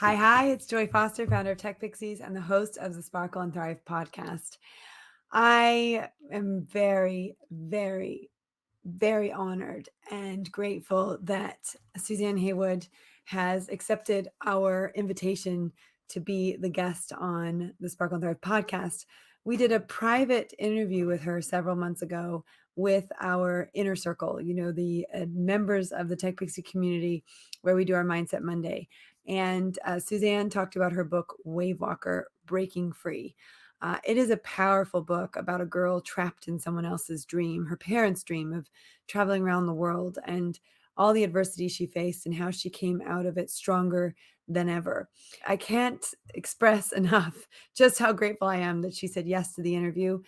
Hi, it's Joy Foster, founder of TechPixies and the host of the Sparkle and Thrive podcast. I am very, very, very honored and grateful that Suzanne Heywood has accepted our invitation to be the guest on the Sparkle and Thrive podcast. We did a private interview with her several months ago with our inner circle, the members of the Tech Pixie community where we do our Mindset Monday. And Suzanne talked about her book, Wave Walker, Breaking Free. It is a powerful book about a girl trapped in someone else's dream, her parents' dream of traveling around the world, and all the adversity she faced and how she came out of it stronger than ever. I can't express enough just how grateful I am that she said yes to the interview.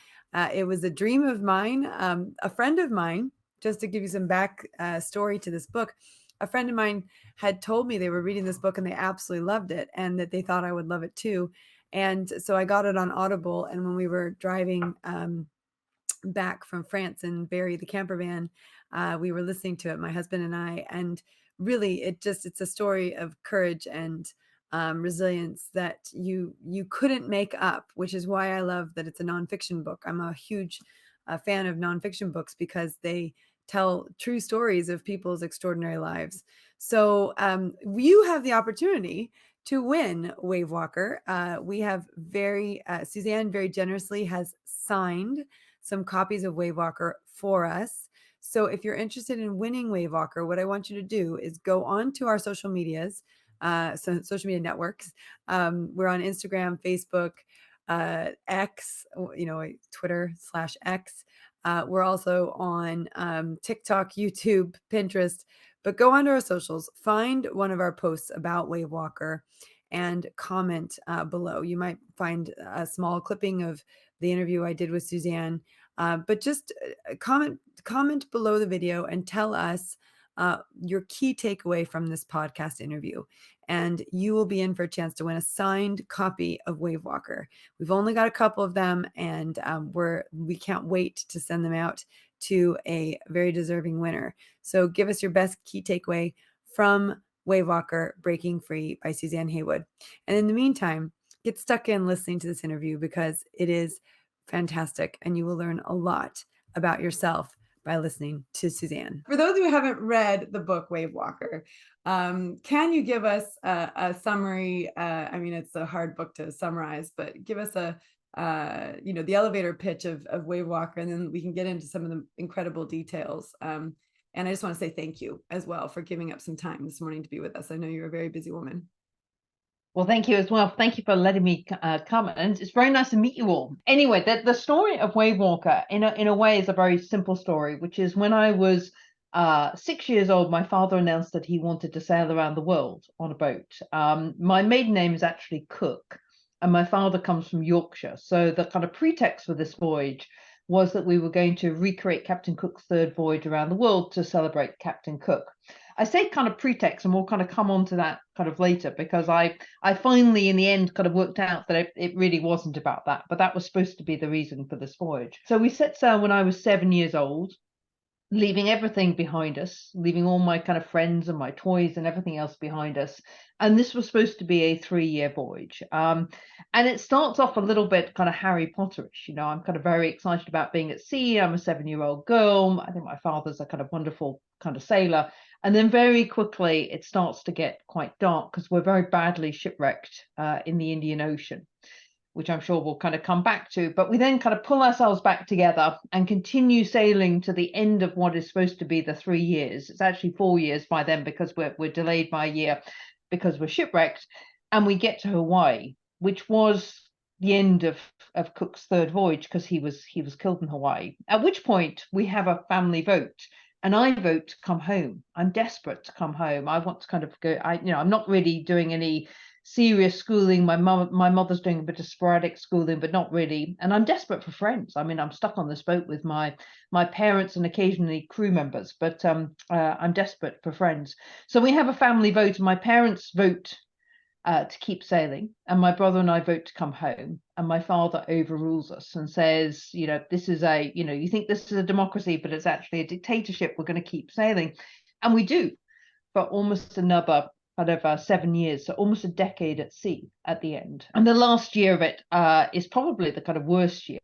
It was a dream of mine. A friend of mine, just to give you some back story to this book, a friend of mine had told me they were reading this book and they absolutely loved it and that they thought I would love it too. And so I got it on Audible. And when we were driving back from France in Barry, the camper van, we were listening to it, my husband and I. And really, it's a story of courage and resilience that you couldn't make up, which is why I love that it's a nonfiction book. I'm a huge fan of nonfiction books because they tell true stories of people's extraordinary lives. So you have the opportunity to win Wave Walker. We have Suzanne very generously has signed some copies of Wave Walker for us. So if you're interested in winning Wave Walker, what I want you to do is go on to our social medias, social media networks. We're on Instagram, Facebook, X, Twitter/X. We're also on TikTok, YouTube, Pinterest. But go onto our socials, find one of our posts about Wave Walker, and comment below. You might find a small clipping of the interview I did with Suzanne, but just comment below the video and tell us your key takeaway from this podcast interview. And you will be in for a chance to win a signed copy of Wave Walker. We've only got a couple of them, and we can't wait to send them out to a very deserving winner. So give us your best key takeaway from Wave Walker, Breaking Free by Suzanne Heywood. And in the meantime, get stuck in listening to this interview because it is fantastic and you will learn a lot about yourself by listening to Suzanne. For those who haven't read the book Wave Walker, can you give us a summary? I mean, it's a hard book to summarize, but give us the elevator pitch of Wave Walker, and then we can get into some of the incredible details. And I just want to say thank you as well for giving up some time this morning to be with us. I know you're a very busy woman. Well, thank you as well. Thank you for letting me come, and it's very nice to meet you all. Anyway, the story of Wave Walker, in a way, is a very simple story, which is when I was 6 years old, my father announced that he wanted to sail around the world on a boat. My maiden name is actually Cook, and my father comes from Yorkshire. So the kind of pretext for this voyage was that we were going to recreate Captain Cook's third voyage around the world to celebrate Captain Cook. I say kind of pretext, and we'll kind of come on to that kind of later, because I finally, in the end, kind of worked out that it really wasn't about that, but that was supposed to be the reason for this voyage. So we set sail when I was 7 years old, leaving everything behind us, leaving all my kind of friends and my toys and everything else behind us. And this was supposed to be a 3-year voyage. And it starts off a little bit kind of Harry Potterish. I'm kind of very excited about being at sea. I'm a 7-year-old girl. I think my father's a kind of wonderful kind of sailor. And then very quickly, it starts to get quite dark because we're very badly shipwrecked in the Indian Ocean, which I'm sure we'll kind of come back to. But we then kind of pull ourselves back together and continue sailing to the end of what is supposed to be the 3 years. It's actually 4 years by then because we're delayed by a year because we're shipwrecked. And we get to Hawaii, which was the end of Cook's third voyage because he was killed in Hawaii. At which point we have a family vote. And I vote to come home. I'm desperate to come home. I want to kind of go. I'm not really doing any serious schooling. My mother's doing a bit of sporadic schooling, but not really. And I'm desperate for friends. I mean, I'm stuck on this boat with my parents and occasionally crew members, but I'm desperate for friends. So we have a family vote, and my parents vote to keep sailing, and my brother and I vote to come home, and my father overrules us and says, this is you think this is a democracy, but it's actually a dictatorship. We're going to keep sailing. And we do for almost another kind of 7 years, so almost a decade at sea at the end. And the last year of it is probably the kind of worst year.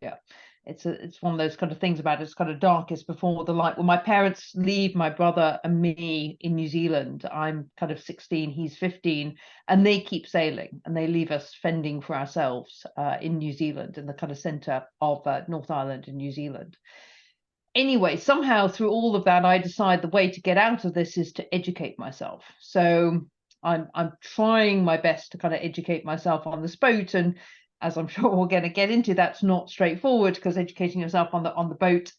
It's one of those kind of things about it's kind of darkest before the light. When my parents leave my brother and me in New Zealand, I'm kind of 16, he's 15, and they keep sailing and they leave us fending for ourselves in New Zealand, in the kind of centre of North Island in New Zealand. Anyway, somehow through all of that, I decide the way to get out of this is to educate myself. So I'm trying my best to kind of educate myself on this boat, and as I'm sure we're going to get into, that's not straightforward, because educating yourself on the boat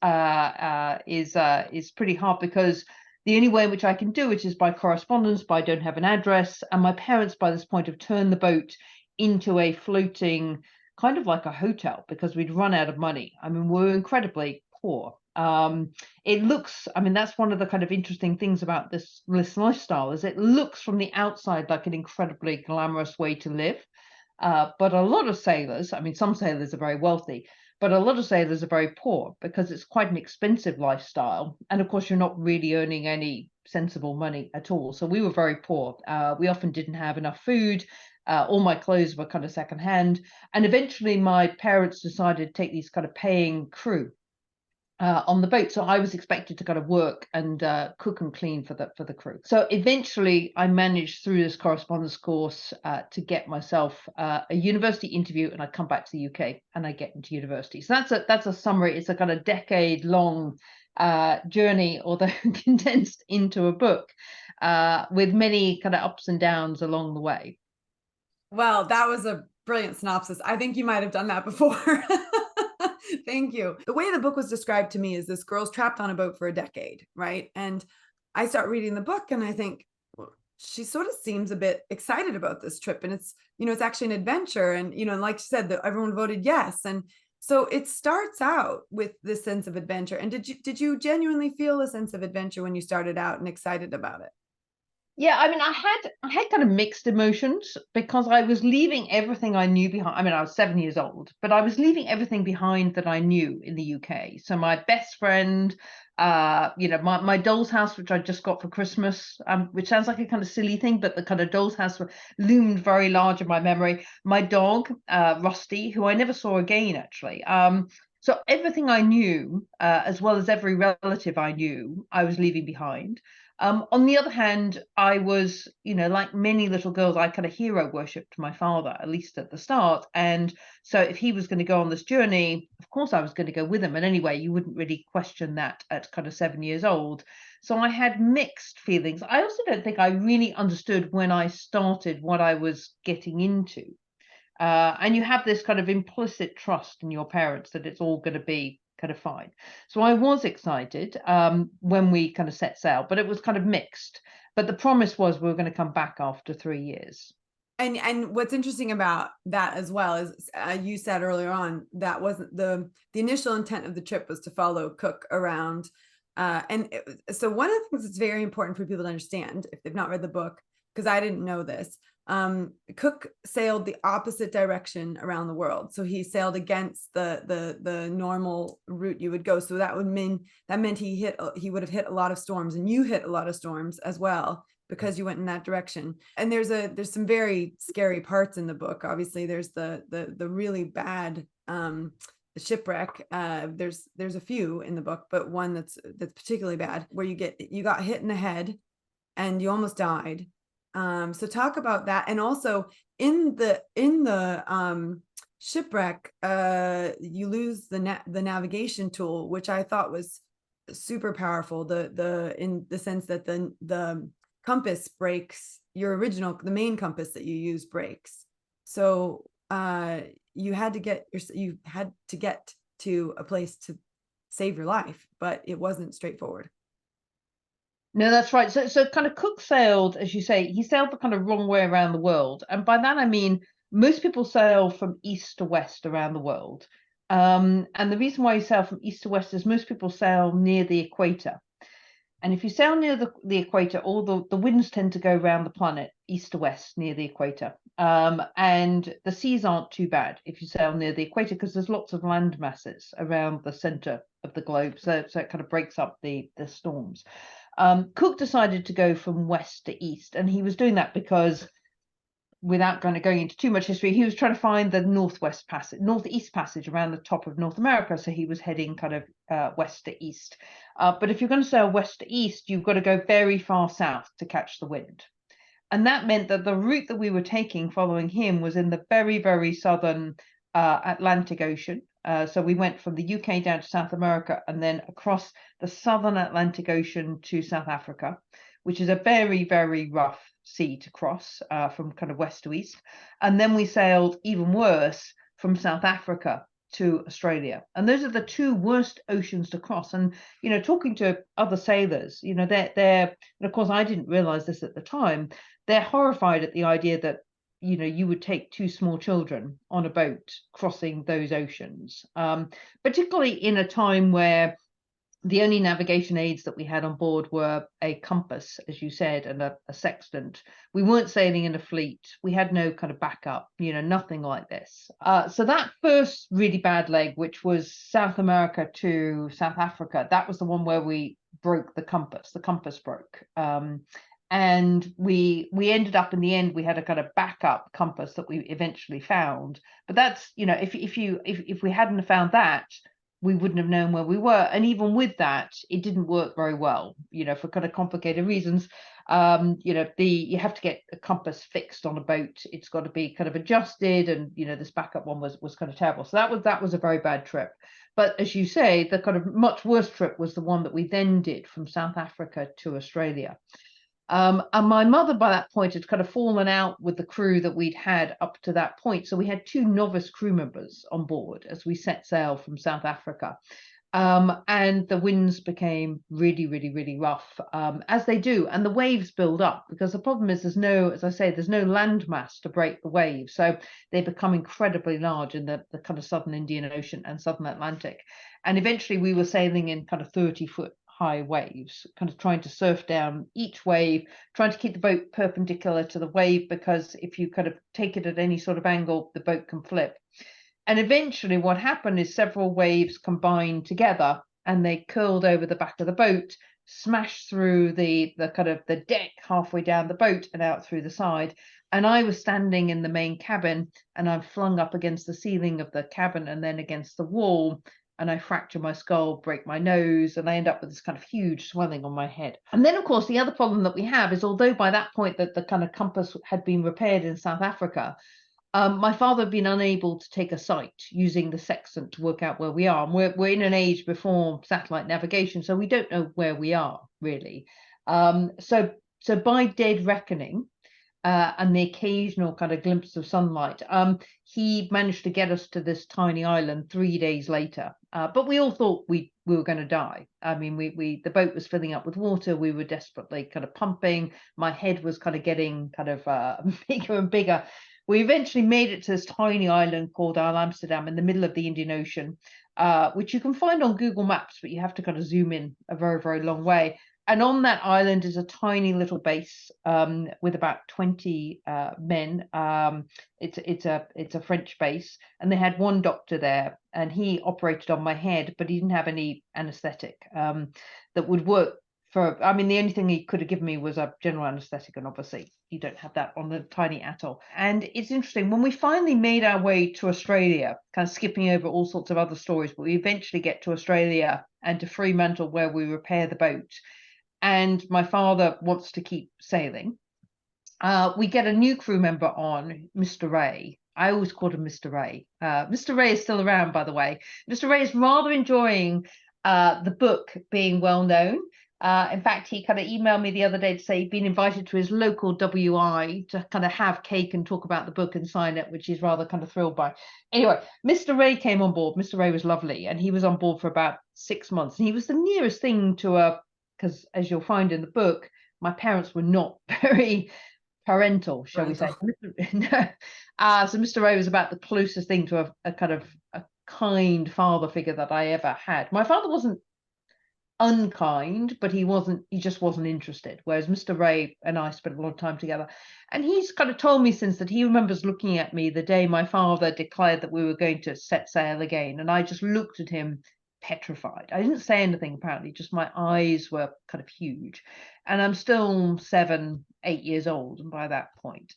is pretty hard, because the only way in which I can do it is by correspondence, but I don't have an address. And my parents, by this point, have turned the boat into a floating kind of like a hotel, because we'd run out of money. I mean, we're incredibly poor. It looks, I mean, that's one of the kind of interesting things about this lifestyle, is it looks from the outside like an incredibly glamorous way to live. But a lot of sailors, I mean, some sailors are very wealthy, but a lot of sailors are very poor, because it's quite an expensive lifestyle. And of course, you're not really earning any sensible money at all. So we were very poor. We often didn't have enough food. All my clothes were kind of secondhand. And eventually my parents decided to take these kind of paying crew on the boat. So I was expected to kind of work and cook and clean for the crew. So eventually I managed through this correspondence course to get myself a university interview, and I come back to the UK and I get into university. So that's a summary. It's a kind of decade-long journey, although condensed into a book, with many kind of ups and downs along the way. Well, that was a brilliant synopsis. I think you might have done that before. Thank you. The way the book was described to me is this girl's trapped on a boat for a decade, right? And I start reading the book and I think, well, she sort of seems a bit excited about this trip. And it's, it's actually an adventure. And, and like you said, that everyone voted yes. And so it starts out with this sense of adventure. And did you genuinely feel a sense of adventure when you started out and excited about it? Yeah, I mean, I had kind of mixed emotions, because I was leaving everything I knew behind. I mean, I was 7 years old, but I was leaving everything behind that I knew in the UK. So my best friend, my doll's house, which I just got for Christmas, which sounds like a kind of silly thing, but the kind of doll's house loomed very large in my memory. My dog, Rusty, who I never saw again, actually. So everything I knew, as well as every relative I knew, I was leaving behind. On the other hand, I was, like many little girls, I kind of hero worshipped my father, at least at the start. And so if he was going to go on this journey, of course I was going to go with him. And anyway, you wouldn't really question that at kind of 7 years old. So I had mixed feelings. I also don't think I really understood when I started what I was getting into. And you have this kind of implicit trust in your parents that it's all going to be kind of fine. So I was excited when we kind of set sail, but it was kind of mixed. But the promise was we were going to come back after 3 years. And what's interesting about that as well is you said earlier on that wasn't the initial intent of the trip was to follow Cook around. So one of the things that's very important for people to understand if they've not read the book, because I didn't know this, Cook sailed the opposite direction around the world. So he sailed against the normal route you would go. So that meant he would have hit a lot of storms, and you hit a lot of storms as well because you went in that direction. And there's some very scary parts in the book. Obviously, there's the really bad shipwreck. There's a few in the book, but one that's particularly bad, where you got hit in the head and you almost died. So talk about that. And also in the shipwreck, you lose the navigation tool, which I thought was super powerful. In the sense that the compass breaks, the main compass that you use breaks. So you had to get to a place to save your life, but it wasn't straightforward. No, that's right. So kind of Cook sailed, as you say, he sailed the kind of wrong way around the world. And by that, I mean, most people sail from east to west around the world. And the reason why you sail from east to west is most people sail near the equator. And if you sail near the equator, all the winds tend to go around the planet east to west near the equator. And the seas aren't too bad if you sail near the equator, because there's lots of land masses around the center of the globe. So it kind of breaks up the storms. Cook decided to go from west to east, and he was doing that because, without going into too much history, he was trying to find the northeast passage around the top of North America. So he was heading kind of west to east. But if you're going to sail west to east, you've got to go very far south to catch the wind. And that meant that the route that we were taking following him was in the very, very southern Atlantic Ocean. So we went from the UK down to South America and then across the southern Atlantic Ocean to South Africa, which is a very, very rough sea to cross from kind of west to east. And then we sailed, even worse, from South Africa to Australia. And those are the two worst oceans to cross. And, you know, talking to other sailors, you know, they're and of course, I didn't realize this at the time, they're horrified at the idea that, you know, you would take two small children on a boat crossing those oceans, particularly in a time where the only navigation aids that we had on board were a compass, as you said, and a sextant. We weren't sailing in a fleet. We had no kind of backup, you know, nothing like this. So that first really bad leg, which was South America to South Africa, that was the one where we broke the compass. The compass broke. And we ended up, in the end, we had a kind of backup compass that we eventually found. But that's, you know, if we hadn't found that, we wouldn't have known where we were. And even with that, it didn't work very well, you know, for kind of complicated reasons. You know, you have to get a compass fixed on a boat. It's got to be kind of adjusted, and, you know, this backup one was kind of terrible. So that was a very bad trip. But as you say, the kind of much worse trip was the one that we then did from South Africa to Australia. And my mother, by that point, had kind of fallen out with the crew that we'd had up to that point. So we had two novice crew members on board as we set sail from South Africa. And the winds became really, really, really rough, as they do. And the waves build up, because the problem is there's no landmass to break the waves. So they become incredibly large in the kind of southern Indian Ocean and southern Atlantic. And eventually we were sailing in kind of 30-foot high waves, kind of trying to surf down each wave, trying to keep the boat perpendicular to the wave, because if you kind of take it at any sort of angle, the boat can flip. And eventually what happened is several waves combined together and they curled over the back of the boat, smashed through the kind of the deck halfway down the boat and out through the side. And I was standing in the main cabin, and I'm flung up against the ceiling of the cabin and then against the wall. And I fracture my skull, break my nose, and I end up with this kind of huge swelling on my head. And then, of course, the other problem that we have is, although by that point that the kind of compass had been repaired in South Africa, my father had been unable to take a sight using the sextant to work out where we are. And we're in an age before satellite navigation, so we don't know where we are, really. So by dead reckoning, and the occasional kind of glimpse of sunlight, he managed to get us to this tiny island 3 days later. But we all thought we were going to die. I mean, the boat was filling up with water. We were desperately kind of pumping. My head was kind of getting kind of bigger and bigger. We eventually made it to this tiny island called Isle Amsterdam in the middle of the Indian Ocean, which you can find on Google Maps, but you have to kind of zoom in a very, very long way. And on that island is a tiny little base with about 20 men. It's a French base, and they had one doctor there, and he operated on my head, but he didn't have any anesthetic that would work for. I mean, the only thing he could have given me was a general anesthetic, and obviously you don't have that on the tiny atoll. And it's interesting, when we finally made our way to Australia, kind of skipping over all sorts of other stories, but we eventually get to Australia and to Fremantle, where we repair the boat. And my father wants to keep sailing. We get a new crew member on, Mr. Ray. I always called him Mr. Ray. Mr. Ray is still around, by the way. Mr. Ray is rather enjoying the book being well known. In fact, he kind of emailed me the other day to say he'd been invited to his local WI to kind of have cake and talk about the book and sign it, which he's rather kind of thrilled by. Anyway, Mr. Ray came on board. Mr. Ray was lovely, and he was on board for about 6 months. And he was the nearest thing to because as you'll find in the book, my parents were not very parental, shall we say. So Mr. Ray was about the closest thing to a kind of a kind father figure that I ever had. My father wasn't unkind, but he just wasn't interested, whereas Mr. Ray and I spent a lot of time together. And he's kind of told me since that he remembers looking at me the day my father declared that we were going to set sail again, and I just looked at him petrified. I didn't say anything, apparently, just my eyes were kind of huge. And I'm still 7, 8 years old, and by that point.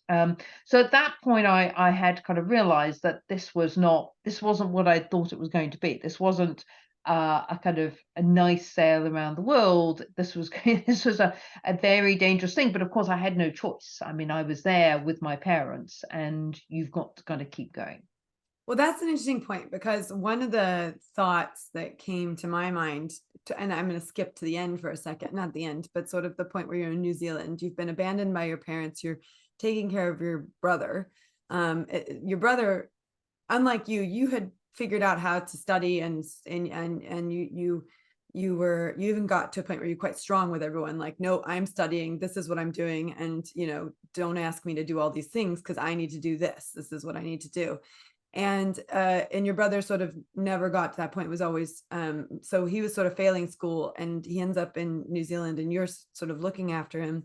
So at that point, I had kind of realized that this wasn't what I thought it was going to be. This wasn't a kind of a nice sail around the world. This was a very dangerous thing. But of course, I had no choice. I mean, I was there with my parents, and you've got to kind of keep going. Well, that's an interesting point, because one of the thoughts that came to my mind, and I'm going to skip to the end for a second, not the end, but sort of the point where you're in New Zealand, you've been abandoned by your parents, you're taking care of your brother. Your brother, unlike you had figured out how to study, and you even got to a point where you're quite strong with everyone, like, no, I'm studying, this is what I'm doing, and don't ask me to do all these things because I need to do this is what I need to do. And your brother sort of never got to that point, was always so he was sort of failing school, and he ends up in New Zealand, and you're sort of looking after him.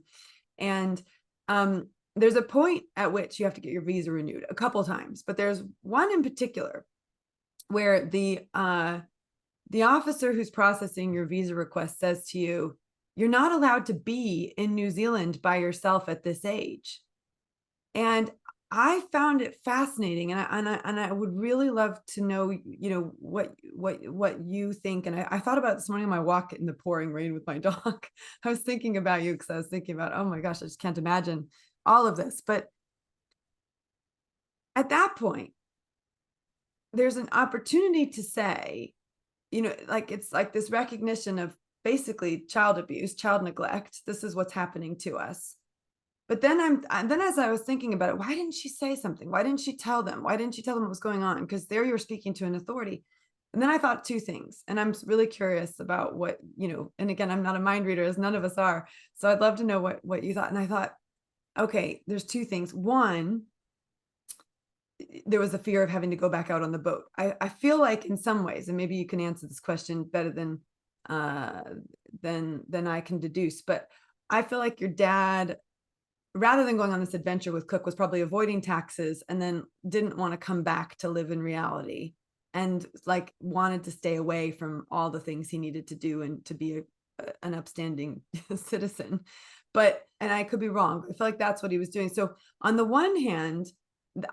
And there's a point at which you have to get your visa renewed a couple times, but there's one in particular where the officer who's processing your visa request says to you, you're not allowed to be in New Zealand by yourself at this age. And I found it fascinating, and I would really love to know, what you think. And I thought about this morning on my walk in the pouring rain with my dog. I was thinking about you, because I was thinking about, oh my gosh, I just can't imagine all of this. But at that point, there's an opportunity to say, like, it's like this recognition of basically child abuse, child neglect. This is what's happening to us. But then as I was thinking about it, why didn't she say something? Why didn't she tell them? Why didn't she tell them what was going on? Because there you were speaking to an authority. And then I thought two things, and I'm really curious about what, and again, I'm not a mind reader, as none of us are. So I'd love to know what you thought. And I thought, okay, there's two things. One, there was a fear of having to go back out on the boat. I feel like in some ways, and maybe you can answer this question better than I can deduce, but I feel like your dad, rather than going on this adventure with Cook, was probably avoiding taxes, and then didn't want to come back to live in reality, and like wanted to stay away from all the things he needed to do and to be an upstanding citizen. And I could be wrong, I feel like that's what he was doing. So on the one hand,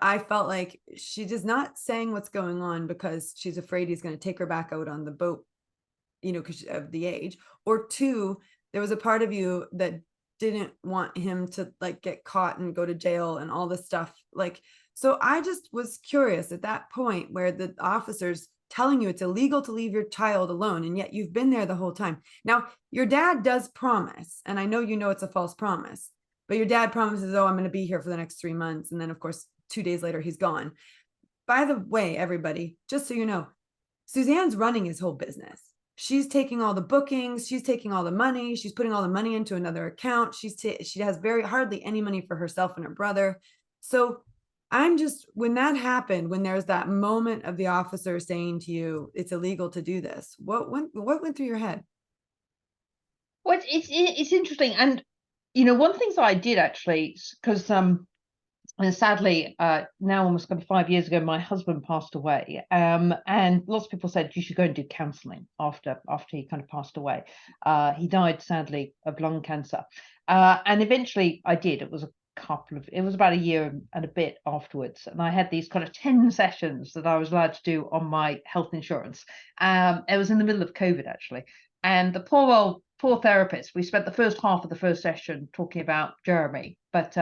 I felt like she is not saying what's going on because she's afraid he's going to take her back out on the boat, because of the age. Or two, there was a part of you that didn't want him to like get caught and go to jail and all this stuff. Like, so I just was curious at that point where the officer's telling you it's illegal to leave your child alone, and yet you've been there the whole time. Now, your dad does promise, and I know it's a false promise, but your dad promises, oh, I'm going to be here for the next 3 months. And then, of course, 2 days later, he's gone. By the way, everybody, just so you know, Suzanne's running his whole business. She's taking all the bookings, she's taking all the money, she's putting all the money into another account. She has hardly any money for herself and her brother. So I'm just, when that happened, when there's that moment of the officer saying to you, it's illegal to do this, what went through your head? Well, it's interesting. And, one of the things that I did actually, because and sadly, now almost kind of 5 years ago, my husband passed away. And lots of people said you should go and do counselling after he kind of passed away. He died, sadly, of lung cancer. And eventually I did. It was about a year and a bit afterwards. And I had these kind of 10 sessions that I was allowed to do on my health insurance. It was in the middle of COVID, actually. And the poor therapist, we spent the first half of the first session talking about Jeremy, but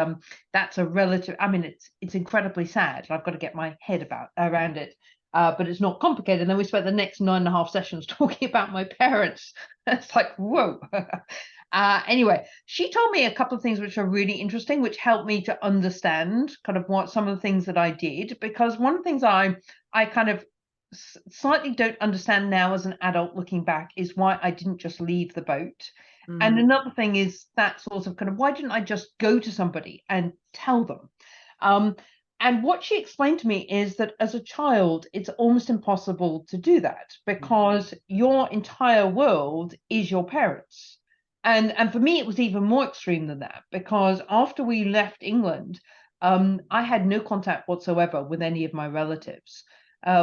that's a relative, I mean, it's incredibly sad. I've got to get my head around it, but it's not complicated. And then we spent the next 9.5 sessions talking about my parents. It's like, whoa. Anyway, she told me a couple of things which are really interesting, which helped me to understand kind of what some of the things that I did, because one of the things I kind of slightly don't understand now as an adult looking back is why I didn't just leave the boat. And another thing is that sort of kind of, why didn't I just go to somebody and tell them? And what she explained to me is that as a child, it's almost impossible to do that because your entire world is your parents. And for me, it was even more extreme than that, because after we left England, I had no contact whatsoever with any of my relatives.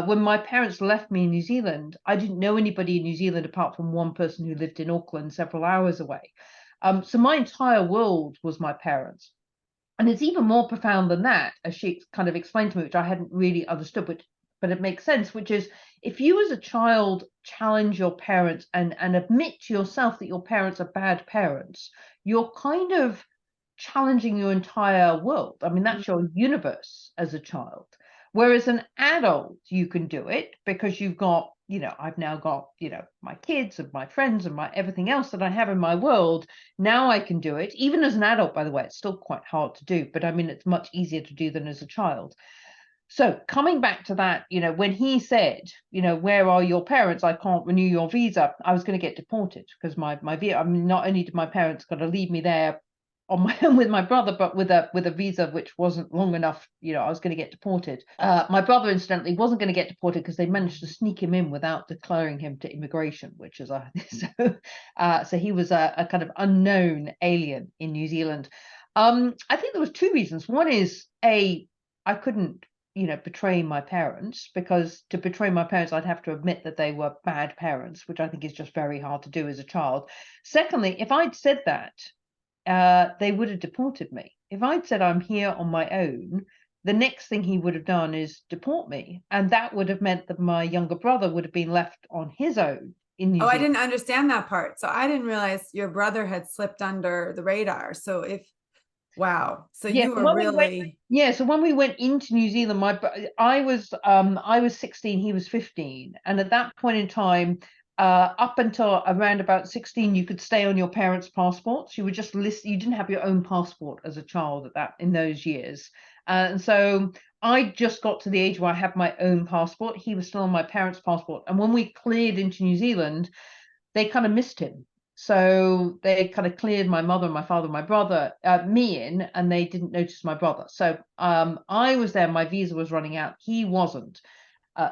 When my parents left me in New Zealand, I didn't know anybody in New Zealand apart from one person who lived in Auckland several hours away. So my entire world was my parents. And it's even more profound than that, as she kind of explained to me, which I hadn't really understood, but it makes sense, which is if you as a child challenge your parents and admit to yourself that your parents are bad parents, you're kind of challenging your entire world. I mean, that's your universe as a child. Whereas an adult, you can do it because you've got, I've now got, my kids and my friends and my everything else that I have in my world. Now I can do it. Even as an adult, by the way, it's still quite hard to do, but I mean, it's much easier to do than as a child. So coming back to that, when he said, where are your parents? I can't renew your visa. I was going to get deported because my visa, I mean, not only did my parents got to leave me there on my own with my brother, but with a visa which wasn't long enough, I was going to get deported. My brother, incidentally, wasn't going to get deported because they managed to sneak him in without declaring him to immigration, which is so he was a kind of unknown alien in New Zealand. I think there was two reasons. One is I couldn't betray my parents, because to betray my parents, I'd have to admit that they were bad parents, which I think is just very hard to do as a child. Secondly, if I'd said that, they would have deported me. If I'd said I'm here on my own, the next thing he would have done is deport me. And that would have meant that my younger brother would have been left on his own in New I Zealand. didn't understand that part. So I didn't realize your brother had slipped under the radar. So wow. So Yeah, you so were really. so when we went into New Zealand, I was 16, he was 15. And at that point in time, up until around about 16, you could stay on your parents' passports. You were just you didn't have your own passport as a child in those years. And so I just got to the age where I had my own passport. He was still on my parents' passport. And when we cleared into New Zealand, they kind of missed him. So they kind of cleared my mother, my father, my brother, me in, and they didn't notice my brother. So I was there, my visa was running out. He wasn't.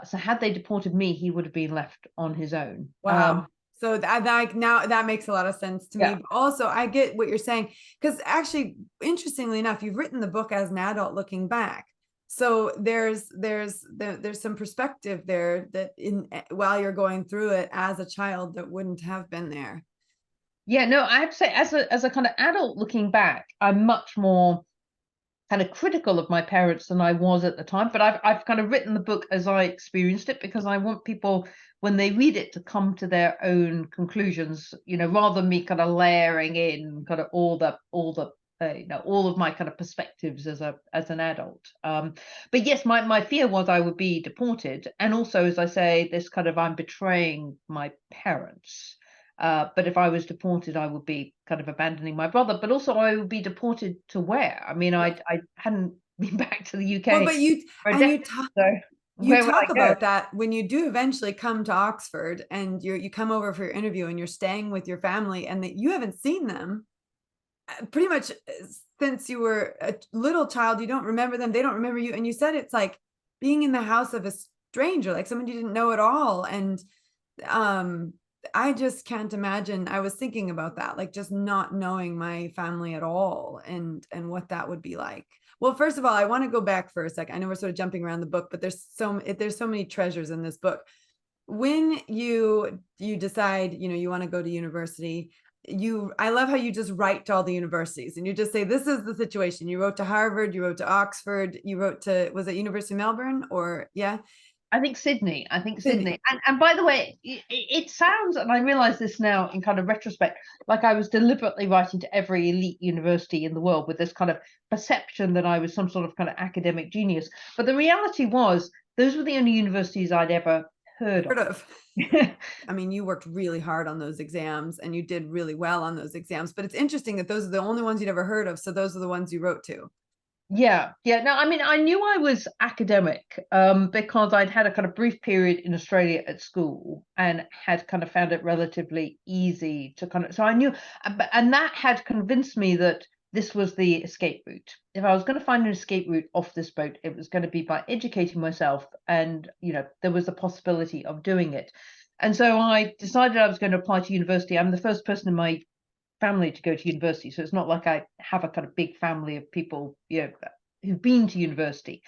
So had they deported me, he would have been left on his own. Wow. So that now that makes a lot of sense to me. Yeah. But also, I get what you're saying, because actually, interestingly enough, you've written the book as an adult looking back. So there's some perspective there that while you're going through it as a child that wouldn't have been there. Yeah, no, I have to say, as a kind of adult looking back, I'm much more kind of critical of my parents than I was at the time. But I've kind of written the book as I experienced it, because I want people, when they read it, to come to their own conclusions, rather than me kind of layering in kind of all of my kind of perspectives as an adult. But yes, my fear was I would be deported, and also, as I say, this kind of I'm betraying my parents. But if I was deported, I would be kind of abandoning my brother, but also I would be deported to where? I mean, I hadn't been back to the UK Well, but you for a and you decade, talk so you where would I talk go? about that when you do eventually come to Oxford and you come over for your interview and you're staying with your family and that you haven't seen them pretty much since you were a little child. You don't remember them, they don't remember you, and you said it's like being in the house of a stranger, like someone you didn't know at all. And I just can't imagine. I was thinking about that, like just not knowing my family at all, and what that would be like. Well, first of all, I want to go back for a second. I know we're sort of jumping around the book, but there's so many treasures in this book. When you decide, you want to go to university, I love how you just write to all the universities and you just say, this is the situation. You wrote to Harvard, you wrote to Oxford, you wrote to, was it University of Melbourne, or yeah? I think Sydney. And by the way, it sounds, and I realize this now in kind of retrospect, like I was deliberately writing to every elite university in the world with this kind of perception that I was some sort of kind of academic genius. But the reality was, those were the only universities I'd ever heard of. I mean, you worked really hard on those exams and you did really well on those exams, but it's interesting that those are the only ones you'd ever heard of. So those are the ones you wrote to. Yeah. No, I mean, I knew I was academic because I'd had a kind of brief period in Australia at school and had kind of found it relatively easy to kind of, so I knew, and that had convinced me that this was the escape route. If I was going to find an escape route off this boat, it was going to be by educating myself, and there was a possibility of doing it. And so I decided I was going to apply to university. I'm the first person in my family to go to university, so it's not like I have a kind of big family of people who've been to university.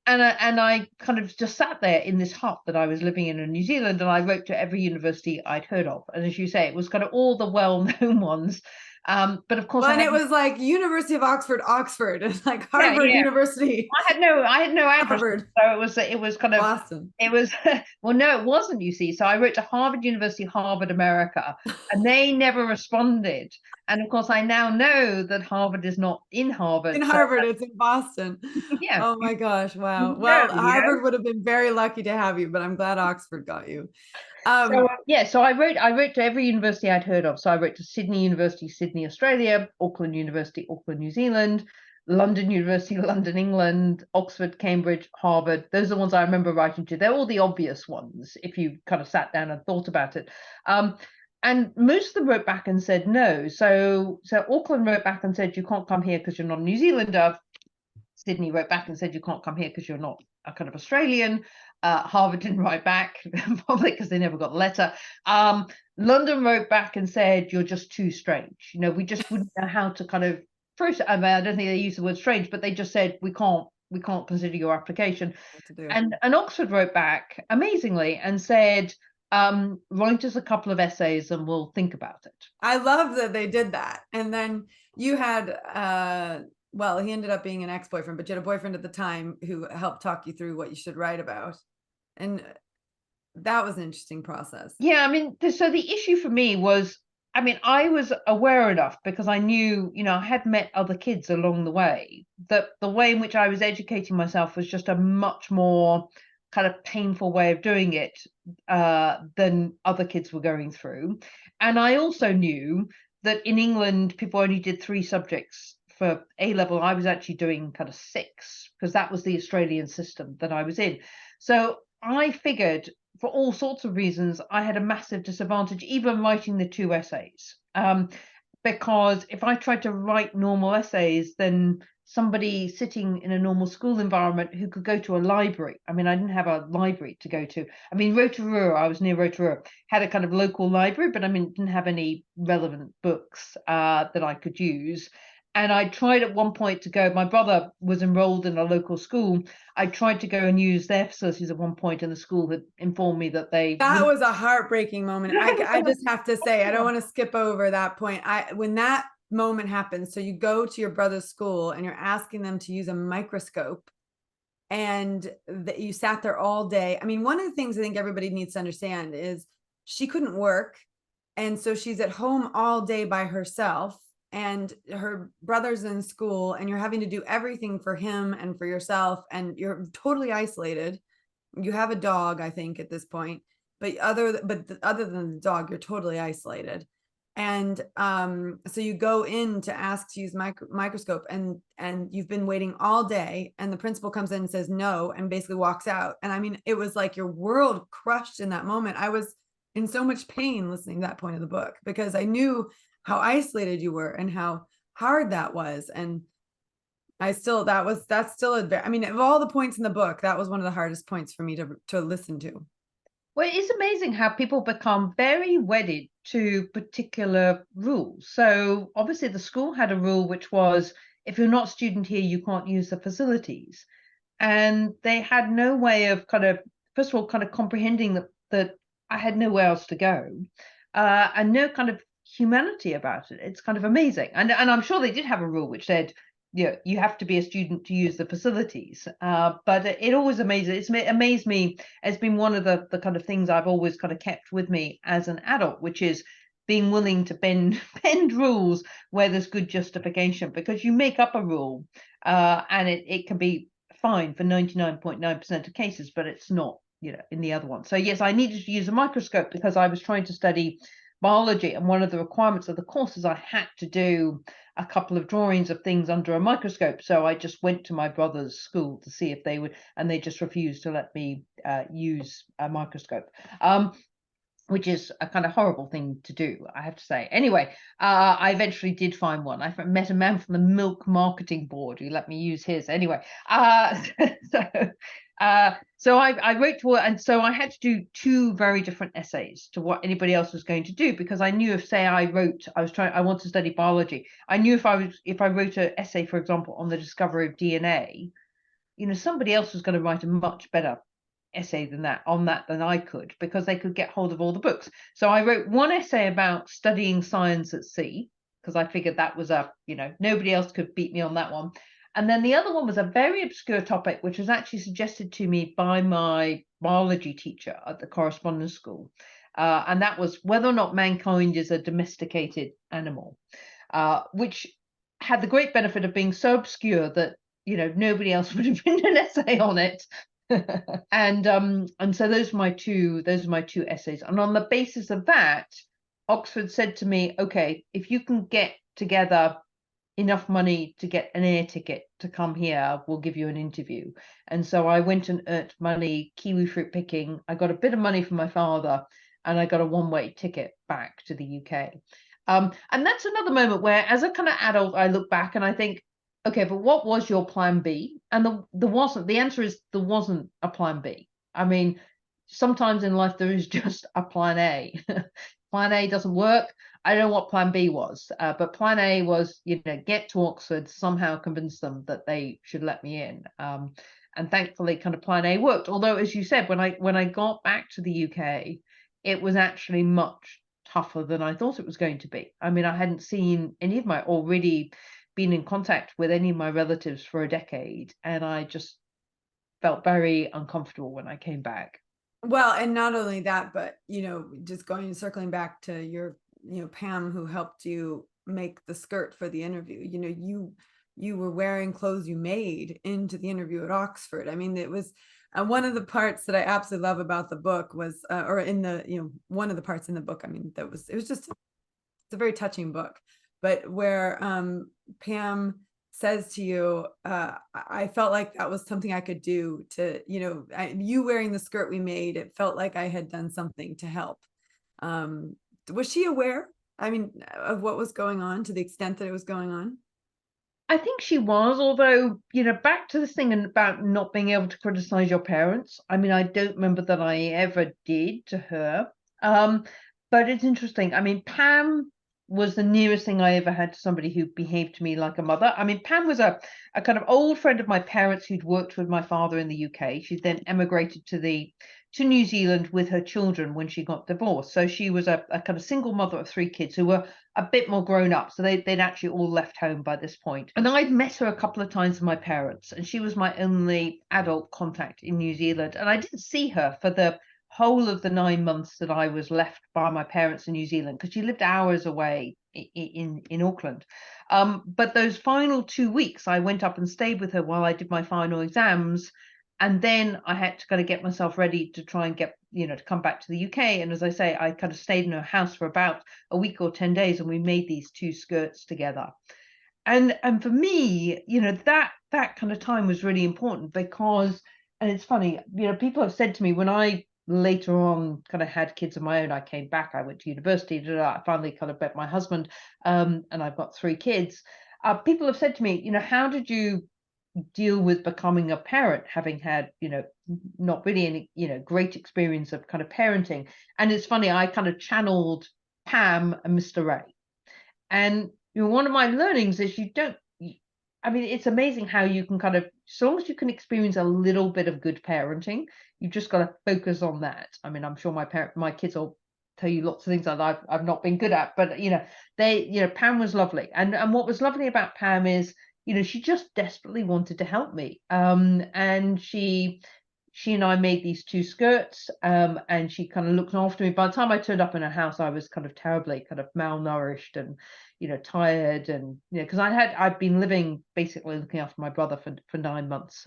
and I kind of just sat there in this hut that I was living in New Zealand, and I wrote to every university I'd heard of. And as you say, it was kind of all the well-known ones. But of course, Well, I and it had was like University of Oxford, Oxford, and like yeah, Harvard yeah. University, I had no address, Harvard, so it was kind of Boston. it was well, no, it wasn't. You see, so I wrote to Harvard University, Harvard America, and they never responded. And of course, I now know that Harvard is not in In Harvard. So Harvard, it's in Boston. yeah, Oh my gosh, wow. you know, Well, you know. Harvard would have been very lucky to have you, but I'm glad Oxford got you. So Um, yeah, so I wrote to every university I'd heard of. So I wrote to Sydney University, Sydney, Australia; Auckland University, Auckland, New Zealand; London University, London, England; Oxford, Cambridge, Harvard. Those are the ones I remember writing to. They're all the obvious ones if you kind of sat down and thought about it. And most of them wrote back and said no. So Auckland wrote back and said, you can't come here because you're not a New Zealander. Sydney wrote back and said, you can't come here because you're not a kind of Australian. Harvard didn't write back, probably because they never got the letter. London wrote back and said, you're just too strange. You know, we just wouldn't know how to kind of process. I mean, I don't think they used the word strange, but they just said, we can't consider your application. what to do. And Oxford wrote back amazingly and said, write us a couple of essays and we'll think about it. I love that they did that. And then you had well, he ended up being an ex-boyfriend, but you had a boyfriend at the time who helped talk you through what you should write about. And that was an interesting process. Yeah, I mean, so the issue for me was, I mean, I was aware enough because I knew, you know, I had met other kids along the way, that the way in which I was educating myself was just a much more kind of painful way of doing it than other kids were going through. And I also knew that in England, people only did 3 subjects for A level. I was actually doing kind of 6 because that was the Australian system that I was in. So I figured for all sorts of reasons, I had a massive disadvantage, even writing the 2 essays. Because if I tried to write normal essays, then somebody sitting in a normal school environment who could go to a library. I mean, I didn't have a library to go to. I mean, Rotorua, I was near Rotorua, had a kind of local library, but I mean, didn't have any relevant books that I could use. And I tried at one point to go, my brother was enrolled in a local school. I tried to go and use their facilities at one point, and the school had informed me that they That was a heartbreaking moment. I just have to say, I don't want to skip over that point. When that moment happens, so you go to your brother's school and you're asking them to use a microscope, and that you sat there all day. I mean, one of the things I think everybody needs to understand is she couldn't work, and so she's at home all day by herself, and her brother's in school, and you're having to do everything for him and for yourself, and you're totally isolated. You have a dog, I think, at this point, but other than the dog, you're totally isolated. And so you go in to ask to use microscope, and you've been waiting all day, and the principal comes in and says no and basically walks out. And I mean, it was like your world crushed in that moment. I was in so much pain listening to that point of the book because I knew how isolated you were and how hard that was. And that's still I mean, of all the points in the book, that was one of the hardest points for me to listen to. Well, it's amazing how people become very wedded to particular rules. So obviously the school had a rule which was, if you're not a student here, you can't use the facilities. And they had no way of kind of, first of all, kind of comprehending that I had nowhere else to go, and no kind of humanity about it. It's kind of amazing. And I'm sure they did have a rule which said, yeah, you have to be a student to use the facilities. But it always amazes. It's amazed me. It's been one of the kind of things I've always kind of kept with me as an adult, which is being willing to bend rules where there's good justification, because you make up a rule and it can be fine for 99.9% of cases, but it's not, you know, in the other one. So yes, I needed to use a microscope because I was trying to study biology, and one of the requirements of the course is I had to do a couple of drawings of things under a microscope. So I just went to my brother's school to see if they would, and they just refused to let me use a microscope, which is a kind of horrible thing to do, I have to say. Anyway, I eventually did find one. I met a man from the Milk Marketing Board who let me use his. Anyway, so I wrote to her, and so I had to do 2 very different essays to what anybody else was going to do, because I knew if, say, I want to study biology, I knew if I wrote an essay, for example, on the discovery of DNA, somebody else was going to write a much better essay than I could, because they could get hold of all the books. So I wrote one essay about studying science at sea, because I figured that was nobody else could beat me on that one. And then the other one was a very obscure topic, which was actually suggested to me by my biology teacher at the correspondence school. And that was whether or not mankind is a domesticated animal, which had the great benefit of being so obscure that nobody else would have written an essay on it. And so those are my two essays. And on the basis of that, Oxford said to me, okay, if you can get together enough money to get an air ticket to come here, we'll give you an interview. And so I went and earned money kiwi fruit picking. I got a bit of money from my father, and I got a one-way ticket back to the UK. And that's another moment where, as a kind of adult, I look back and I think, okay, but what was your plan B? And the answer is there wasn't a plan B. I mean, sometimes in life there is just a plan A. Plan A doesn't work. I don't know what plan B was, but plan A was, get to Oxford, somehow convince them that they should let me in. And thankfully, kind of plan A worked. Although, as you said, when I got back to the UK, it was actually much tougher than I thought it was going to be. I mean, I hadn't seen any of my already been in contact with any of my relatives for a decade, and I just felt very uncomfortable when I came back. Well, and not only that, but just circling back to your Pam, who helped you make the skirt for the interview. You were wearing clothes you made into the interview at Oxford. I mean, it was one of the parts that I absolutely love about the book was, or in the one of the parts in the book. I mean, it was just it's a very touching book, but where Pam says to you, I felt like that was something I could do to, you wearing the skirt we made, it felt like I had done something to help. Was she aware, I mean, of what was going on, to the extent that it was going on? I think she was, although, back to this thing about not being able to criticize your parents. I mean, I don't remember that I ever did to her. But it's interesting. I mean, Pam was the nearest thing I ever had to somebody who behaved to me like a mother. I mean, Pam was a kind of old friend of my parents who'd worked with my father in the UK. She then emigrated to New Zealand with her children when she got divorced. So she was a kind of single mother of 3 kids who were a bit more grown up. So they'd actually all left home by this point. And I'd met her a couple of times with my parents, and she was my only adult contact in New Zealand. And I didn't see her for the whole of the 9 months that I was left by my parents in New Zealand, because she lived hours away in Auckland. But those final 2 weeks, I went up and stayed with her while I did my final exams. And then I had to kind of get myself ready to try and get, to come back to the UK. And as I say, I kind of stayed in her house for about a week or 10 days, and we made these 2 skirts together. And for me, that kind of time was really important, because, and it's funny, people have said to me when I later on kind of had kids of my own, I came back, I went to university, I finally kind of met my husband, and I've got 3 kids. People have said to me, how did you deal with becoming a parent, having had not really any great experience of kind of parenting? And it's funny, I kind of channeled Pam and Mr. Ray. And one of my learnings is I mean, it's amazing how you can kind of, so long as you can experience a little bit of good parenting, you just got to focus on that. I mean, I'm sure my kids will tell you lots of things that I've not been good at, but Pam was lovely. And what was lovely about Pam is, she just desperately wanted to help me. And she and I made these 2 skirts, and she kind of looked after me. By the time I turned up in her house, I was kind of terribly kind of malnourished and, tired, and, because I'd been living basically looking after my brother for 9 months.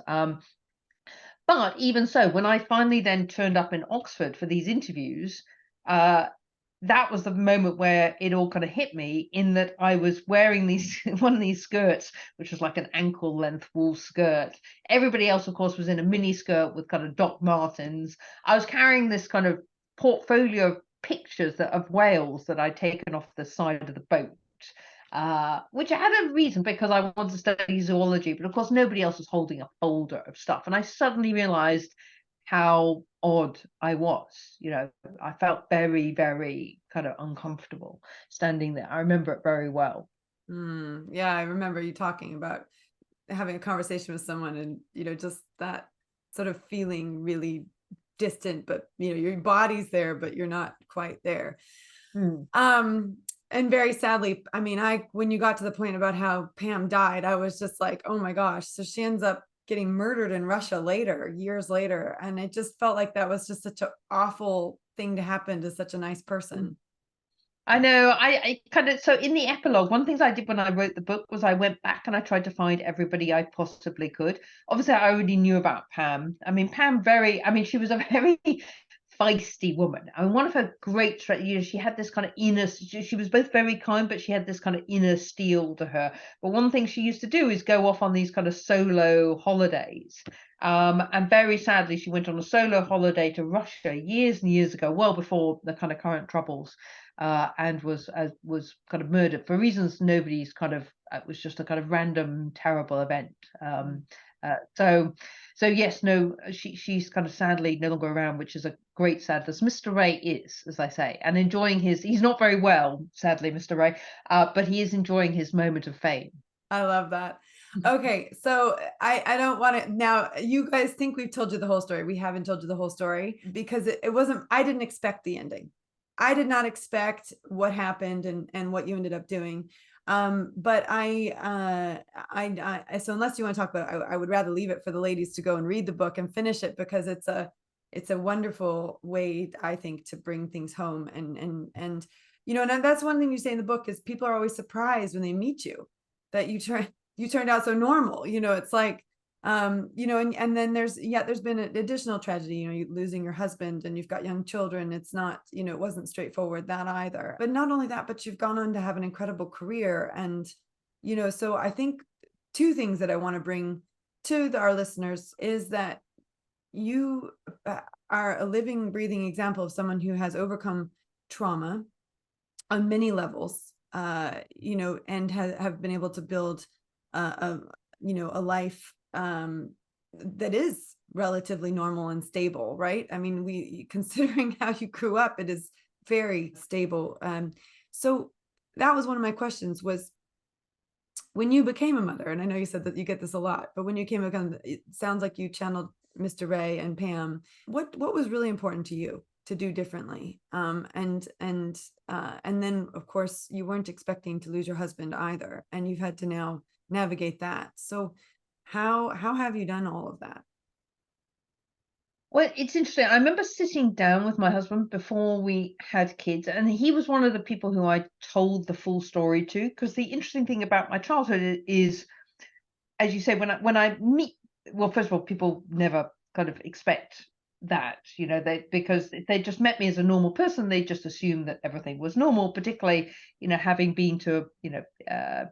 But even so, when I finally then turned up in Oxford for these interviews, that was the moment where it all kind of hit me, in that I was wearing one of these skirts, which was like an ankle length wool skirt. Everybody else, of course, was in a mini skirt with kind of Doc Martens. I was carrying this kind of portfolio of pictures of whales that I'd taken off the side of the boat, which I had a reason, because I wanted to study zoology, but of course nobody else was holding a folder of stuff. And I suddenly realized how odd I was. I felt very, very kind of uncomfortable standing there. I remember it very well. Yeah, I remember you talking about having a conversation with someone and, just that sort of feeling really distant, but, your body's there, but you're not quite there. Mm. And very sadly, I mean, when you got to the point about how Pam died, I was just like, oh my gosh. So she ends up getting murdered in Russia later, years later. And it just felt like that was just such an awful thing to happen to such a nice person. I know. I kind of, so in the epilogue, one of the things I did when I wrote the book was I went back and I tried to find everybody I possibly could. Obviously, I already knew about Pam. I mean, she was a very feisty woman. I mean, one of her great traits, she had this kind of inner, she was both very kind, but she had this kind of inner steel to her. But one thing she used to do is go off on these kind of solo holidays. And very sadly, she went on a solo holiday to Russia years and years ago, well before the kind of current troubles. And was kind of murdered for reasons nobody's kind of, it was just a kind of random terrible event. So yes, no, she's kind of sadly no longer around, which is a great sadness. Mr. Ray is, as I say, and enjoying he's not very well, sadly, Mr. Ray, but he is enjoying his moment of fame. I love that. Okay, so I don't want to now. You guys think we've told you the whole story. We haven't told you the whole story because it wasn't. I didn't expect the ending. I did not expect what happened and what you ended up doing. But so unless you want to talk about it, I would rather leave it for the ladies to go and read the book and finish it because it's a wonderful way, I think, to bring things home and and that's one thing you say in the book is people are always surprised when they meet you that you turned out so normal. It's like and then there's been an additional tragedy, you losing your husband and you've got young children. It's not, it wasn't straightforward that either. But not only that, but you've gone on to have an incredible career. And, so I think two things that I want to bring to our listeners is that you are a living, breathing example of someone who has overcome trauma on many levels, and have been able to build a life that is relatively normal and stable, right? I mean, considering how you grew up, it is very stable. So that was one of my questions was when you became a mother, and I know you said that you get this a lot, but when you it sounds like you channeled Mr. Ray and Pam. What was really important to you to do differently? And then of course you weren't expecting to lose your husband either, and you've had to now navigate that. So how have you done all of that? Well, it's interesting. I remember sitting down with my husband before we had kids, and he was one of the people who I told the full story to. Because the interesting thing about my childhood is, as you say, when I meet, well, first of all, people never kind of expect that, because if they just met me as a normal person, they just assume that everything was normal. Particularly, having been to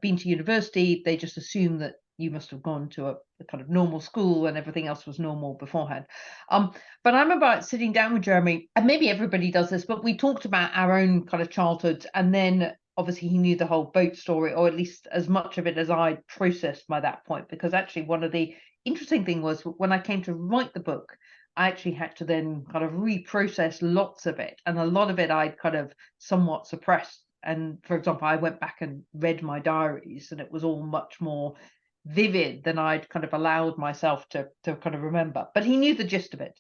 university, they just assume that you must have gone to a kind of normal school and everything else was normal beforehand. But I remember sitting down with Jeremy, and maybe everybody does this, but we talked about our own kind of childhoods, and then obviously he knew the whole boat story, or at least as much of it as I processed by that point. Because actually one of the interesting thing was when I came to write the book, I actually had to then kind of reprocess lots of it, and a lot of it I'd kind of somewhat suppressed. And for example, I went back and read my diaries, and it was all much more vivid than I'd kind of allowed myself to kind of remember. But he knew the gist of it.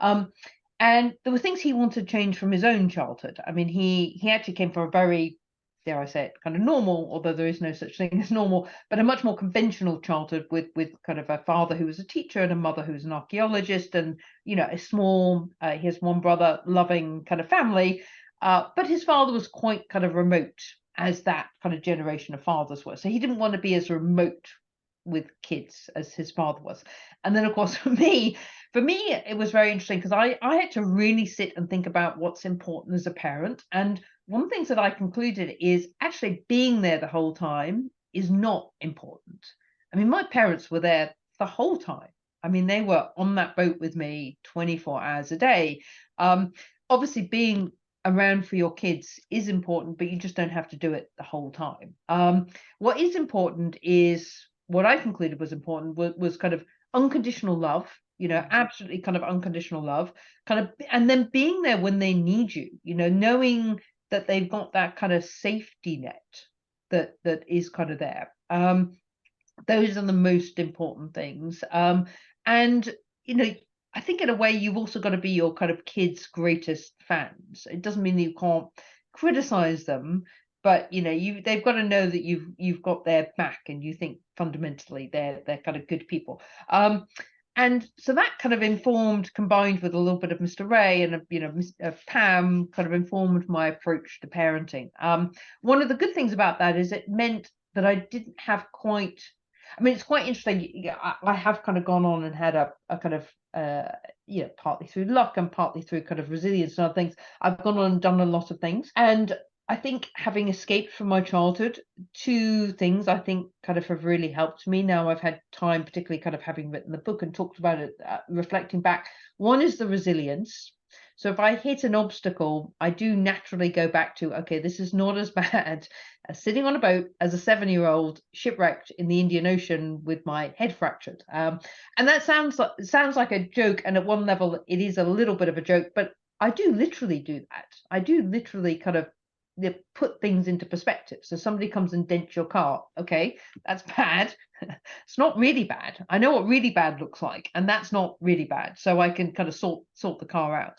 And there were things he wanted to change from his own childhood. I mean, he actually came from a very, dare I say it, kind of normal, although there is no such thing as normal, but a much more conventional childhood with kind of a father who was a teacher and a mother who was an archaeologist, and a small, he has one brother, loving kind of family, but his father was quite kind of remote, as that kind of generation of fathers were. So he didn't want to be as remote with kids as his father was. And then of course for me it was very interesting because I had to really sit and think about what's important as a parent. And one of the things that I concluded is actually being there the whole time is not important. I mean, my parents were there the whole time. I mean, they were on that boat with me 24 hours a day. Obviously being around for your kids is important, but you just don't have to do it the whole time. What is important is, what I concluded was important was kind of unconditional love, absolutely kind of unconditional love, kind of, and then being there when they need you, knowing that they've got that kind of safety net that is kind of there. Those are the most important things. And I think in a way you've also got to be your kind of kids' greatest fans. It doesn't mean that you can't criticize them, but they've got to know that you've got their back, and you think fundamentally they're kind of good people. And so that kind of informed, combined with a little bit of Mr. Ray and Pam, kind of informed my approach to parenting. One of the good things about that is it meant that I didn't have quite. I mean, it's quite interesting. I have kind of gone on and had a kind of partly through luck and partly through kind of resilience and other things. I've gone on and done a lot of things, and I think having escaped from my childhood, two things I think kind of have really helped me. Now I've had time, particularly kind of having written the book and talked about it, reflecting back. One is the resilience. So if I hit an obstacle, I do naturally go back to, okay, this is not as bad as sitting on a boat as a 7-year-old shipwrecked in the Indian Ocean with my head fractured. And that sounds like a joke. And at one level, it is a little bit of a joke, but I do literally do that. I do literally kind of put things into perspective. So somebody comes and dents your car. Okay, that's bad. It's not really bad. I know what really bad looks like, and that's not really bad. So I can kind of sort the car out.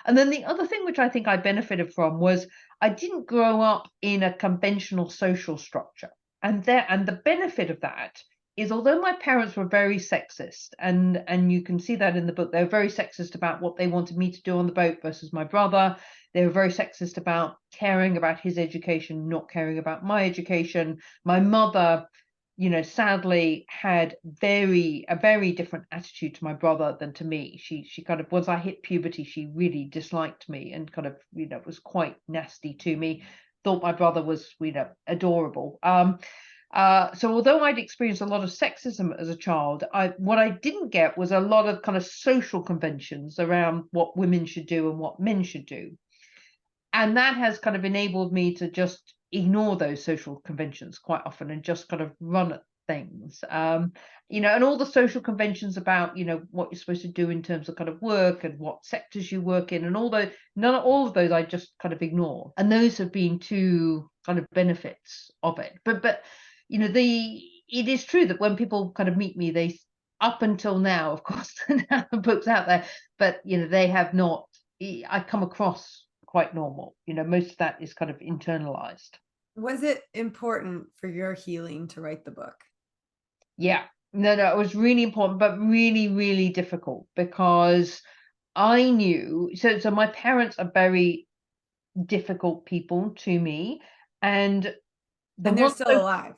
And then the other thing which I think I benefited from was I didn't grow up in a conventional social structure. And the benefit of that is, although my parents were very sexist, and you can see that in the book, they were very sexist about what they wanted me to do on the boat versus my brother. They were very sexist about caring about his education, not caring about my education. My mother, sadly had a very different attitude to my brother than to me. She kind of, once I hit puberty, she really disliked me and kind of, was quite nasty to me. Thought my brother was, adorable. So although I'd experienced a lot of sexism as a child, what I didn't get was a lot of kind of social conventions around what women should do and what men should do. And that has kind of enabled me to just ignore those social conventions quite often and just kind of run at things. And all the social conventions about, what you're supposed to do in terms of kind of work and what sectors you work in, and all of those I just kind of ignore. And those have been two kind of benefits of it. But it is true that when people kind of meet me, they, up until now, of course, now the book's out there, but they have not. I come across quite normal. Most of that is kind of internalized. Was it important for your healing to write the book? Yeah, no, it was really important, but really, really difficult, because I knew, so my parents are very difficult people to me, and they're still alive.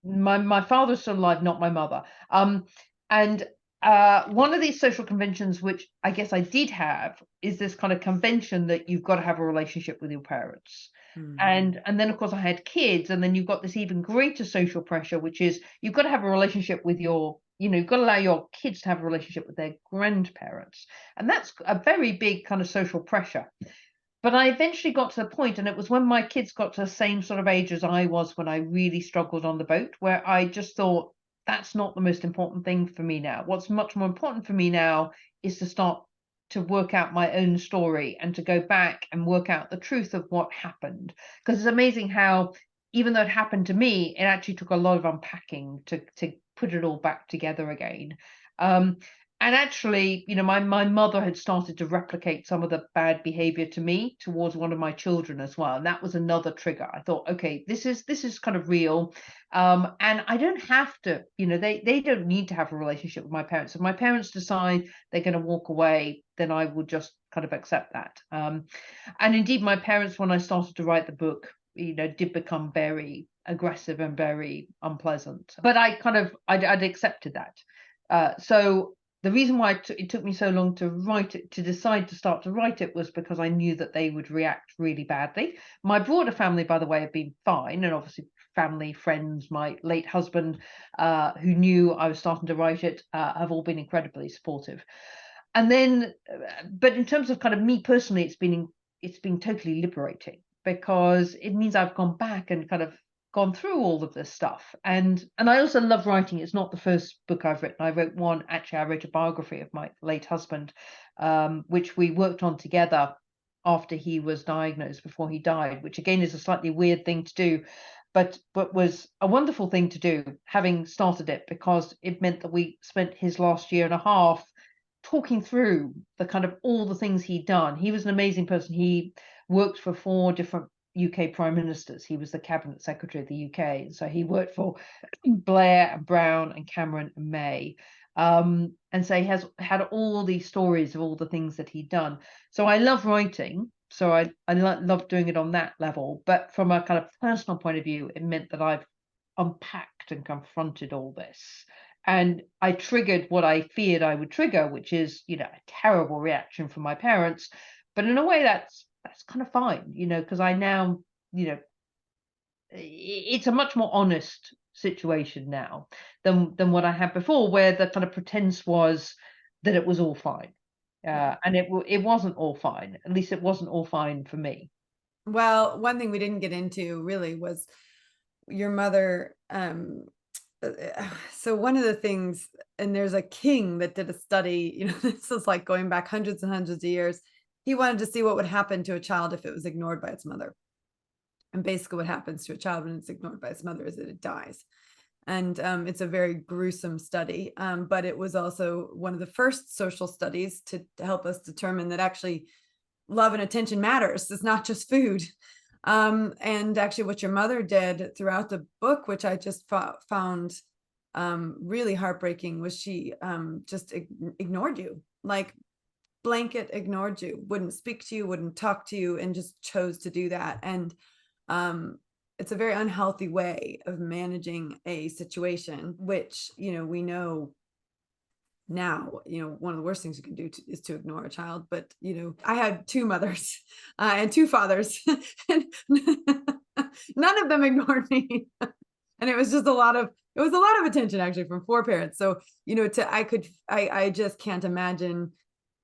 My father's still alive, not my mother. And one of these social conventions, which I guess I did have, is this kind of convention that you've got to have a relationship with your parents. Mm-hmm. And then of course I had kids, and then you've got this even greater social pressure, which is you've got to have a relationship with you've got to allow your kids to have a relationship with their grandparents. And that's a very big kind of social pressure. But I eventually got to the point, and it was when my kids got to the same sort of age as I was when I really struggled on the boat, where I just thought, that's not the most important thing for me now. What's much more important for me now is to start to work out my own story and to go back and work out the truth of what happened. Because it's amazing how, even though it happened to me, it actually took a lot of unpacking to put it all back together again. And actually, my mother had started to replicate some of the bad behavior to me towards one of my children as well. And that was another trigger. I thought, okay, this is kind of real. And I don't have to, they don't need to have a relationship with my parents. If my parents decide they're going to walk away, then I will just kind of accept that. And indeed, my parents, when I started to write the book, did become very aggressive and very unpleasant. But I'd accepted that. So the reason why it took me so long to write it, to decide to start to write it, was because I knew that they would react really badly. My broader family, by the way, have been fine, and obviously family, friends, my late husband, who knew I was starting to write it, have all been incredibly supportive. And then, but in terms of kind of me personally, it's been totally liberating, because it means I've gone back and kind of gone through all of this stuff. And I also love writing. It's not the first book I've written. I wrote a biography of my late husband, which we worked on together after he was diagnosed, before he died, which again is a slightly weird thing to do. but was a wonderful thing to do, having started it, because it meant that we spent his last year and a half talking through the kind of all the things he'd done. He was an amazing person. He worked for 4 different UK prime ministers. He was the cabinet secretary of the UK. So he worked for Blair and Brown and Cameron and May. And so he has had all these stories of all the things that he'd done. So I love writing. So I love doing it on that level. But from a kind of personal point of view, it meant that I've unpacked and confronted all this. And I triggered what I feared I would trigger, which is, a terrible reaction from my parents. But in a way, that's kind of fine, because I now, it's a much more honest situation now than what I had before, where the kind of pretense was that it was all fine. And it wasn't all fine. At least it wasn't all fine for me. Well, one thing we didn't get into really was your mother. So one of the things, and there's a king that did a study, this is like going back hundreds and hundreds of years. He wanted to see what would happen to a child if it was ignored by its mother. And basically what happens to a child when it's ignored by its mother is that it dies. And it's a very gruesome study, but it was also one of the first social studies to help us determine that actually love and attention matters. It's not just food. And actually what your mother did throughout the book, which I just found really heartbreaking, was she just ignored you, like blanket ignored you, wouldn't speak to you, wouldn't talk to you, and just chose to do that. And it's a very unhealthy way of managing a situation, which, we know now, one of the worst things you can do is to ignore a child. But, I had 2 mothers and 2 fathers, and none of them ignored me. And it was just a lot of attention actually from 4 parents. So, I just can't imagine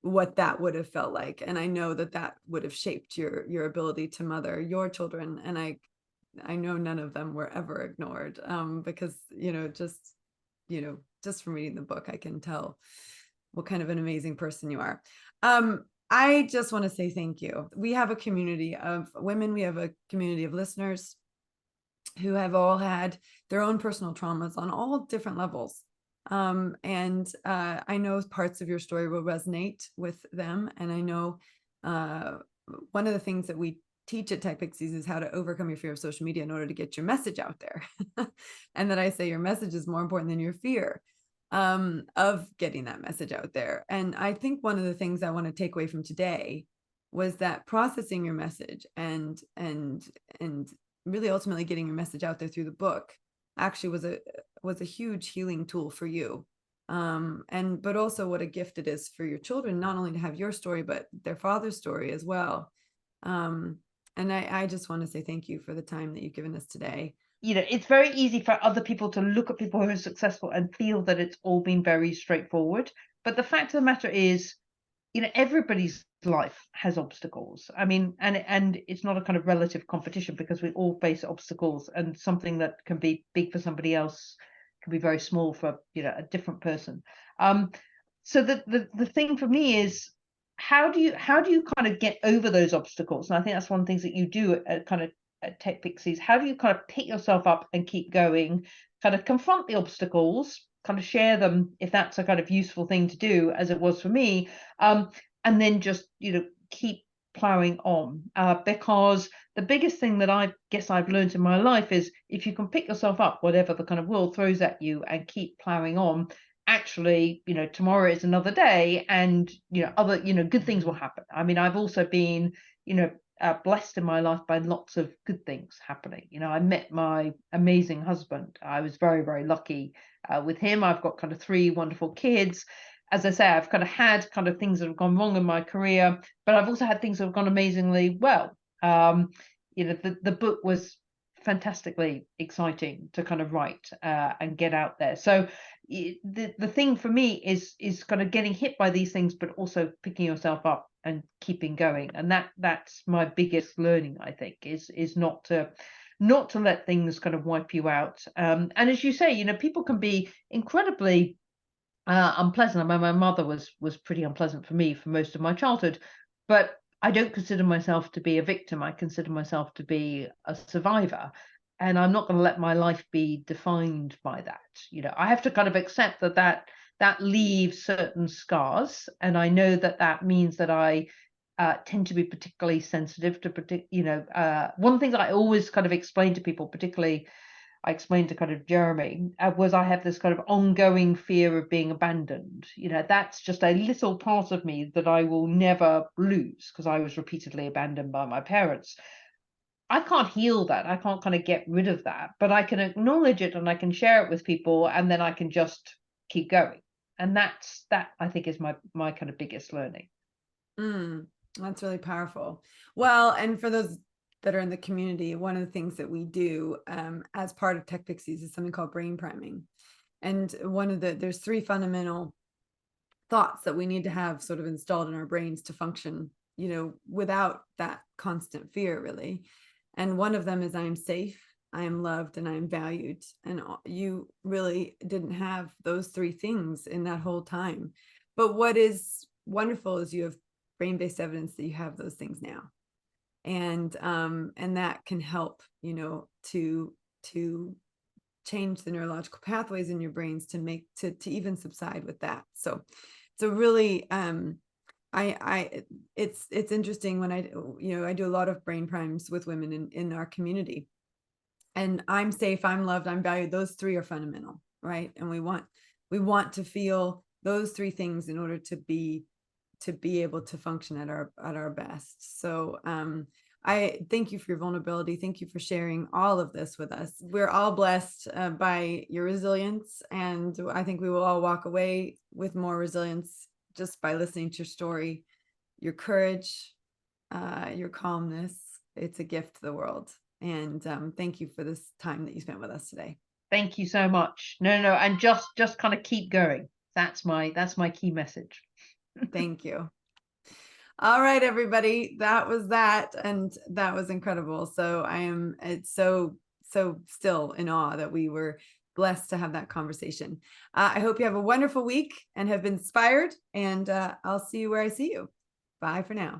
what that would have felt like. And I know that would have shaped your ability to mother your children. And I know none of them were ever ignored, because, just from reading the book, I can tell what kind of an amazing person you are. I just want to say thank you. We have a community of women. We have a community of listeners who have all had their own personal traumas on all different levels. And I know parts of your story will resonate with them. And I know one of the things that we teach at TechPixies is how to overcome your fear of social media in order to get your message out there. And that I say your message is more important than your fear of getting that message out there. And I think one of the things I want to take away from today was that processing your message and really ultimately getting your message out there through the book actually was a huge healing tool for you. But also what a gift it is for your children, not only to have your story, but their father's story as well. And I just want to say thank you for the time that you've given us today. It's very easy for other people to look at people who are successful and feel that it's all been very straightforward. But the fact of the matter is, everybody's life has obstacles. I mean, and it's not a kind of relative competition, because we all face obstacles, and something that can be big for somebody else can be very small for, a different person. So the thing for me is, how do you kind of get over those obstacles? And I think that's one of the things that you do at TechPixies. How do you kind of pick yourself up and keep going, kind of confront the obstacles, kind of share them if that's a kind of useful thing to do, as it was for me, and then just keep plowing on, because the biggest thing that I guess I've learned in my life is, if you can pick yourself up whatever the kind of world throws at you and keep plowing on, actually, tomorrow is another day, and other good things will happen. I mean, I've also been blessed in my life by lots of good things happening. I met my amazing husband. I was very, very lucky with him. I've got kind of 3 wonderful kids. As I say, I've kind of had kind of things that have gone wrong in my career, but I've also had things that have gone amazingly well. The book was fantastically exciting to kind of write and get out there. So the thing for me is kind of getting hit by these things, but also picking yourself up and keeping going. And that's my biggest learning, I think, is not to let things kind of wipe you out. And as you say, people can be incredibly unpleasant. I mean, my mother was pretty unpleasant for me for most of my childhood, but I don't consider myself to be a victim. I consider myself to be a survivor. and I'm not going to let my life be defined by that. I have to kind of accept that leaves certain scars, and I know that means that I tend to be particularly sensitive to one of the things I always kind of explain to people, particularly I explained to kind of Jeremy, was I have this kind of ongoing fear of being abandoned. That's just a little part of me that I will never lose, because I was repeatedly abandoned by my parents. I can't heal that. I can't kind of get rid of that, but I can acknowledge it and I can share it with people, and then I can just keep going. And that I think is my kind of biggest learning. That's really powerful. Well, and for those that are in the community, one of the things that we do as part of TechPixies is something called brain priming. And there's 3 fundamental thoughts that we need to have sort of installed in our brains to function, without that constant fear, really. And one of them is I am safe, I am loved, and I am valued. And you really didn't have those 3 things in that whole time. But what is wonderful is you have brain-based evidence that you have those things now. And that can help, to change the neurological pathways in your brains to even subside with that. So really, it's interesting when I do a lot of brain primes with women in our community, and I'm safe, I'm loved, I'm valued. Those 3 are fundamental, right? And we want to feel those 3 things in order to be able to function at our best. So I thank you for your vulnerability. Thank you for sharing all of this with us. We're all blessed by your resilience, and I think we will all walk away with more resilience just by listening to your story, your courage, your calmness. It's a gift to the world. And thank you for this time that you spent with us today. Thank you so much. No, and just kind of keep going. That's my key message. Thank you. All right, everybody, that was that, and that was incredible. So it's so still in awe that we were blessed to have that conversation. I hope you have a wonderful week and have been inspired, and I'll see you where I see you. Bye for now.